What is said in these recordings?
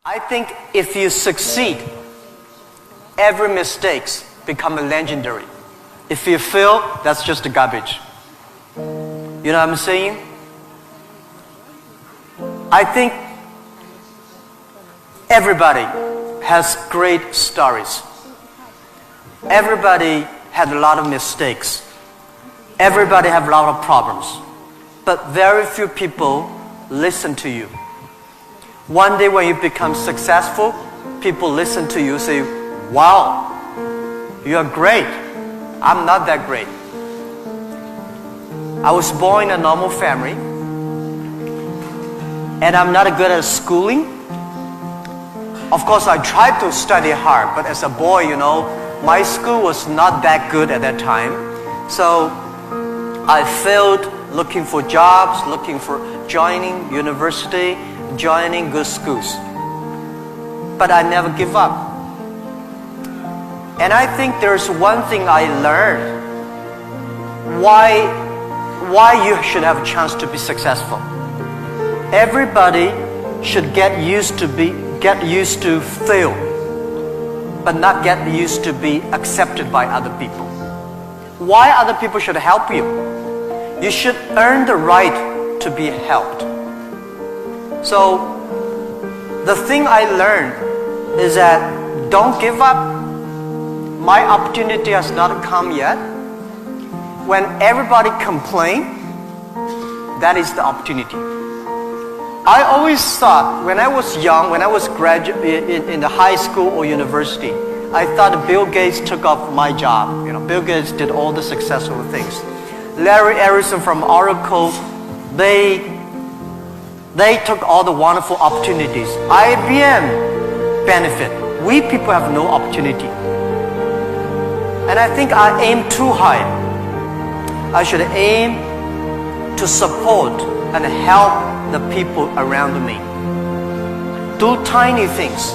I think if you succeed, every mistake becomes legendary. If you fail, that's just garbage. You know what I'm saying? I think everybody has great stories. Everybody had a lot of mistakes. Everybody have a lot of problems. But very few people listen to you. One day when you become successful, people listen to you and say, wow, you are great. I'm not that great. I was born in a normal family, and I'm not good at schooling. Of course, I tried to study hard, but as a boy, you know, my school was not that good at that time. So I failed looking for jobs, looking for joining university, joining good schools. But I never give up. And I think there's one thing I learned. Why you should have a chance to be successful. Everybody should get used to fail, but not get used to be accepted by other people. Why other people should help you? You should earn the right to be helped. So the thing I learned is that don't give up. My opportunity has not come yet. When everybody complains, that is the opportunity. I always thought when I was young, when I was in the high school or university, I thought Bill Gates took up my job. You know, Bill Gates did all the successful things. Larry Ellison from Oracle, they took all the wonderful opportunities. IBM benefit. We people have no opportunity. And I think I aim too high. I should aim to support and help the people around me. Do tiny things.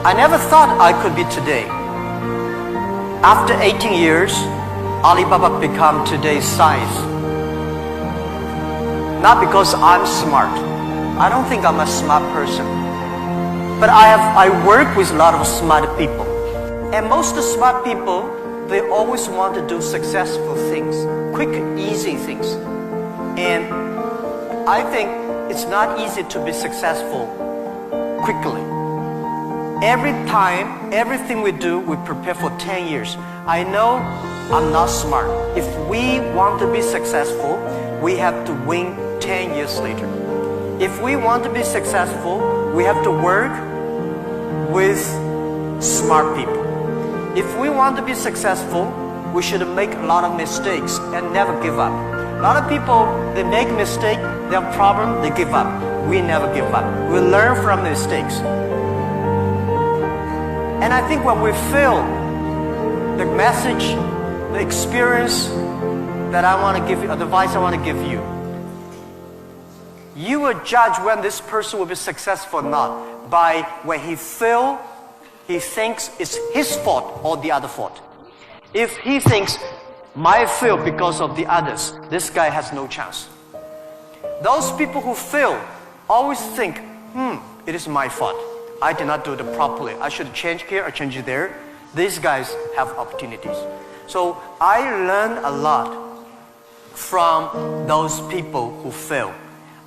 I never thought I could be today. After 18 years, Alibaba become today's size. Not because I'm smart. I don't think I'm a smart person. But I work with a lot of smart people. And most smart people, they always want to do successful things, quick, easy things. And I think it's not easy to be successful quickly. Every time, everything we do, we prepare for 10 years. I know I'm not smart. If we want to be successful, we have to win 10 years later. If we want to be successful, we have to work with smart people. If we want to be successful, we should make a lot of mistakes and never give up. A lot of people, they make mistakes, they have problems, they give up. We never give up. We learn from mistakes. And I think when we fail, the message, the experience that I want to give you, the advice I want to give you, you will judge when this person will be successful or not by when he fails, he thinks it's his fault or the other fault. If he thinks, my fail because of the others, this guy has no chance. Those people who fail always think, it is my fault. I did not do it properly. I should change here or change there. These guys have opportunities. So I learned a lot from those people who fail.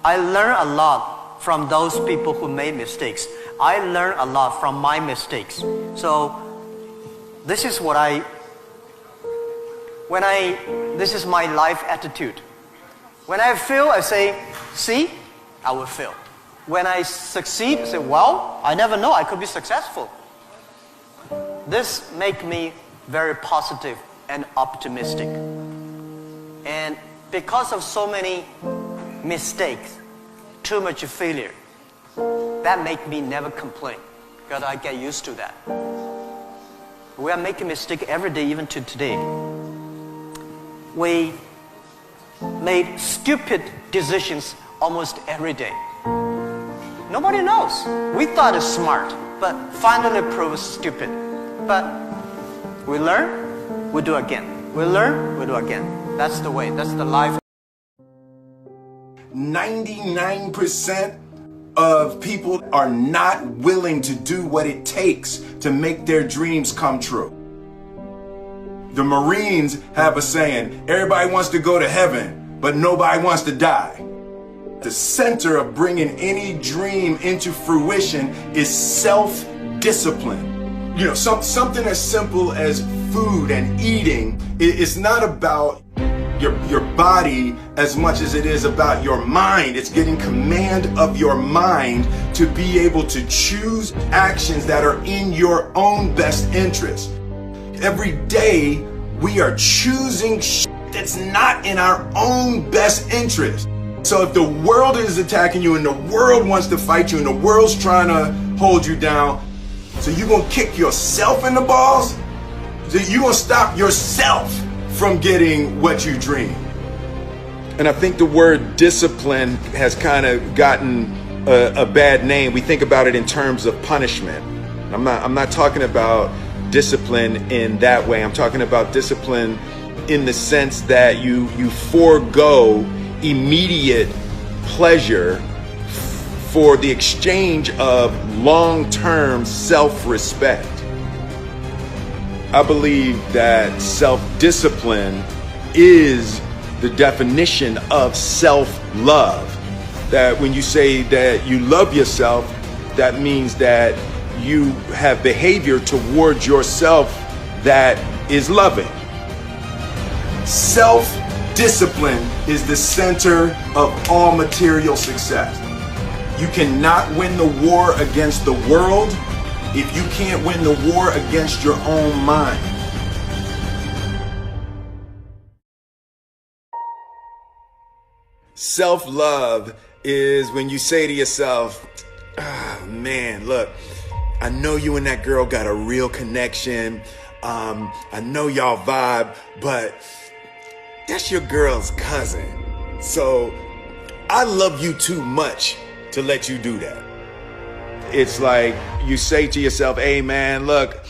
I learned a lot from those people who made mistakes. I learned a lot from my mistakes. So this is what this is my life attitude. When I fail, I say, see, I will fail. When I succeed, I say, well, I never know, I could be successful. This makes me very positive and optimistic. And because of so many mistakes, too much failure, that makes me never complain, because I get used to that. We are making mistakes every day, even to today. We made stupid decisions almost every day. Nobody knows. We thought it's smart, but finally proved stupid. But we learn, we do again. We learn, we do again. That's the way. That's the life. 99% of people are not willing to do what it takes to make their dreams come true. The Marines have a saying, everybody wants to go to heaven, but nobody wants to die. The center of bringing any dream into fruition is self-discipline. You know, something as simple as food and eating is not about your body as much as it is about your mind. It's getting command of your mind to be able to choose actions that are in your own best interest. Every day we are choosing that's not in our own best interest. So if the world is attacking you and the world wants to fight you and the world's trying to hold you down, so you're gonna kick yourself in the balls? So you're gonna stop yourself from getting what you dream. And I think the word discipline has kind of gotten a bad name. We think about it in terms of punishment. I'm not talking about discipline in that way. I'm talking about discipline in the sense that you forego immediate pleasure for the exchange of long-term self-respect. I believe that self-discipline is the definition of self-love. That when you say that you love yourself, that means that you have behavior towards yourself that is loving. Self-discipline is the center of all material success. You cannot win the war against the world if you can't win the war against your own mind. Self-love is when you say to yourself, oh, man, look, I know you and that girl got a real connection. I know y'all vibe, but that's your girl's cousin. So I love you too much to let you do that. It's like you say to yourself, hey man, look,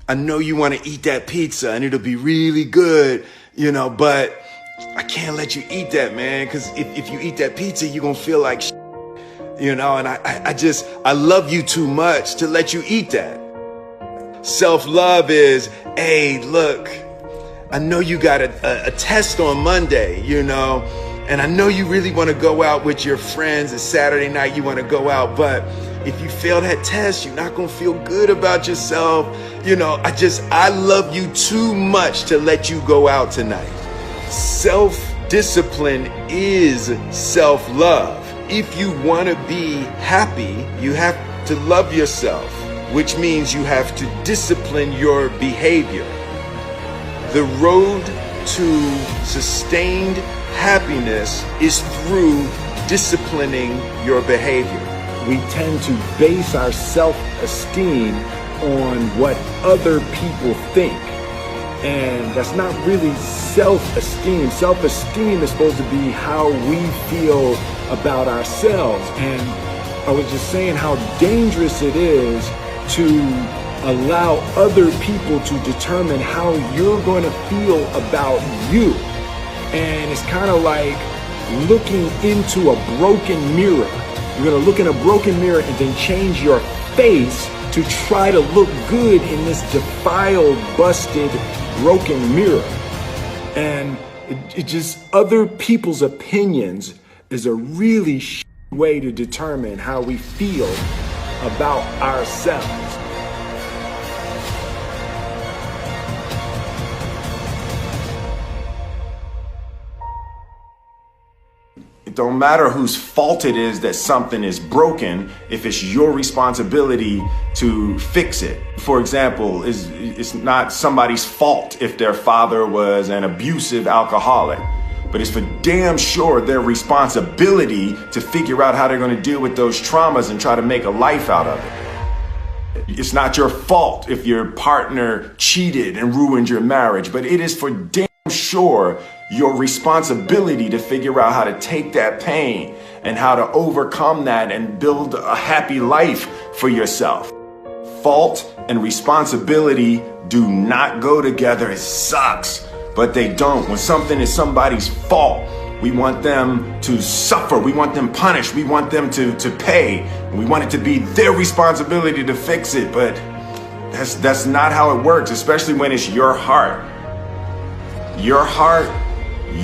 I know you want to eat that pizza and it'll be really good, you know, but I can't let you eat that, man, because if you eat that pizza, you're going to feel like shit, you know, and I love you too much to let you eat that. Self-love is, hey, look, I know you got a test on Monday, you know, and I know you really want to go out with your friends. It's Saturday night, you want to go out, but if you fail that test, you're not going to feel good about yourself. You know, I love you too much to let you go out tonight. Self-discipline is self-love. If you want to be happy, you have to love yourself, which means you have to discipline your behavior. The road to sustained happiness is through disciplining your behavior. We tend to base our self-esteem on what other people think. And that's not really self-esteem. Self-esteem is supposed to be how we feel about ourselves. And I was just saying how dangerous it is to allow other people to determine how you're going to feel about you. And it's kind of like looking into a broken mirror. You're going to look in a broken mirror and then change your face to try to look good in this defiled, busted, broken mirror. And it just, other people's opinions is a really way to determine how we feel about ourselves. It don't matter whose fault it is that something is broken if it's your responsibility to fix it. For example, it's not somebody's fault if their father was an abusive alcoholic, but it's for damn sure their responsibility to figure out how they're going to deal with those traumas and try to make a life out of it. It's not your fault if your partner cheated and ruined your marriage, but it is for damn sure your responsibility to figure out how to take that pain and how to overcome that and build a happy life for yourself. Fault and responsibility do not go together. It sucks, but they don't. When something is somebody's fault, We want them to suffer. We want them punished. We want them to pay. And we want it to be their responsibility to fix it. But that's not how it works, especially when it's your heart. Your heart,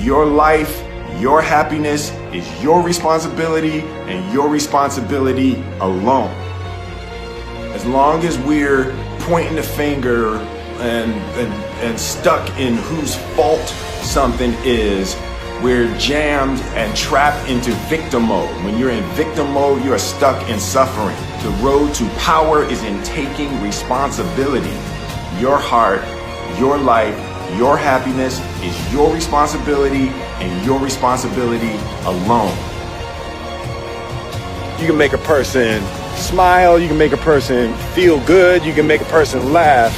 your life, your happiness is your responsibility and your responsibility alone. As long as we're pointing the finger and stuck in whose fault something is, we're jammed and trapped into victim mode. When you're in victim mode, you are stuck in suffering. The road to power is in taking responsibility. Your heart, your life, your happiness is your responsibility and your responsibility alone. You can make a person smile, you can make a person feel good, you can make a person laugh,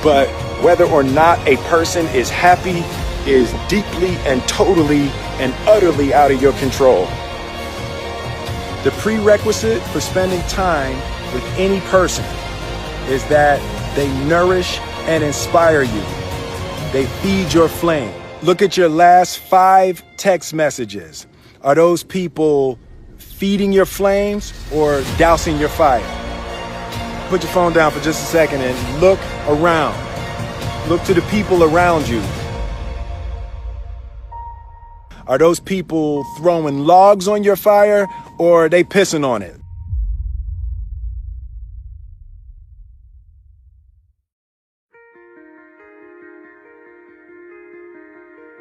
but whether or not a person is happy is deeply and totally and utterly out of your control. The prerequisite for spending time with any person is that they nourish and inspire you. They feed your flame. Look at your last 5 text messages. Are those people feeding your flames or dousing your fire? Put your phone down for just a second and look around. Look to the people around you. Are those people throwing logs on your fire or are they pissing on it?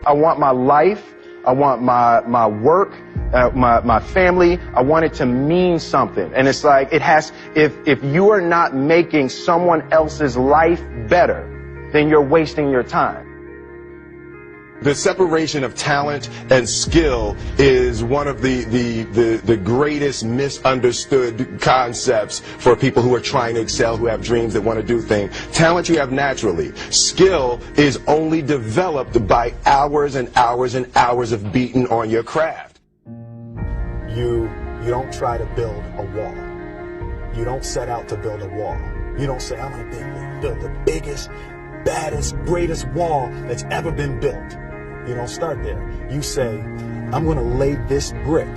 I want my life, I want my work, my family, I want it to mean something. And it's like, if you are not making someone else's life better, then you're wasting your time. The separation of talent and skill is one of the greatest misunderstood concepts for people who are trying to excel, who have dreams that want to do things. Talent you have naturally. Skill is only developed by hours and hours and hours of beating on your craft. You don't try to build a wall. You don't set out to build a wall. You don't say, I'm going to build the biggest, baddest, greatest wall that's ever been built. You don't start there. You say, I'm going to lay this brick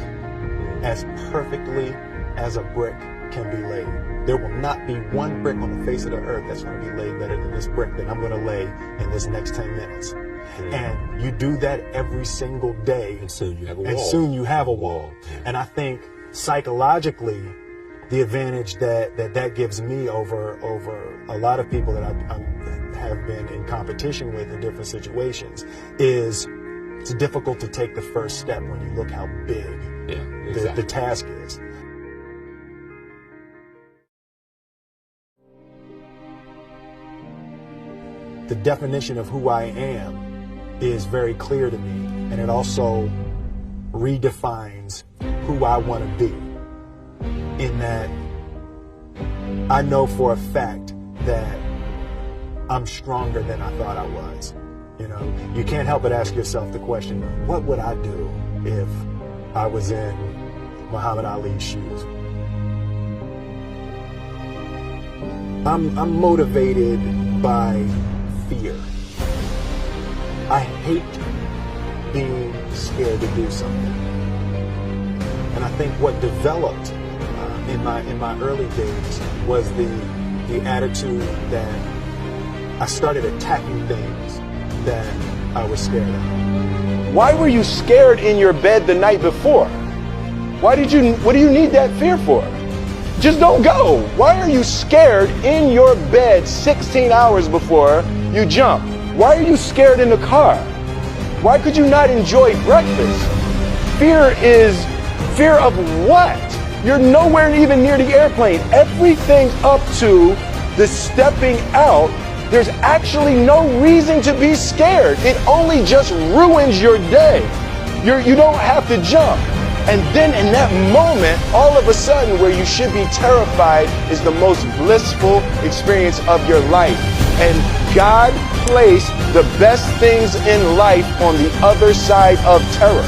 as perfectly as a brick can be laid. There will not be one brick on the face of the earth that's going to be laid better than this brick that I'm going to lay in this next 10 minutes. And you do that every single day. And soon you have a wall. And soon you have a wall. And I think psychologically, the advantage that gives me over a lot of people that I have been in competition with in different situations is it's difficult to take the first step when you look how big the task is. The definition of who I am is very clear to me, and it also redefines who I want to be, in that I know for a fact that I'm stronger than I thought I was. You know, you can't help but ask yourself the question, what would I do if I was in Muhammad Ali's shoes? I'm motivated by fear. I hate being scared to do something. And I think what developed in my early days was the attitude that I started attacking things that I was scared of. Why were you scared in your bed the night before? What do you need that fear for? Just don't go. Why are you scared in your bed 16 hours before you jump? Why are you scared in the car? Why could you not enjoy breakfast? Fear of what? You're nowhere even near the airplane. Everything up to the stepping out, there's actually no reason to be scared. It only just ruins your day. You don't have to jump. And then in that moment, all of a sudden, where you should be terrified is the most blissful experience of your life. And God placed the best things in life on the other side of terror.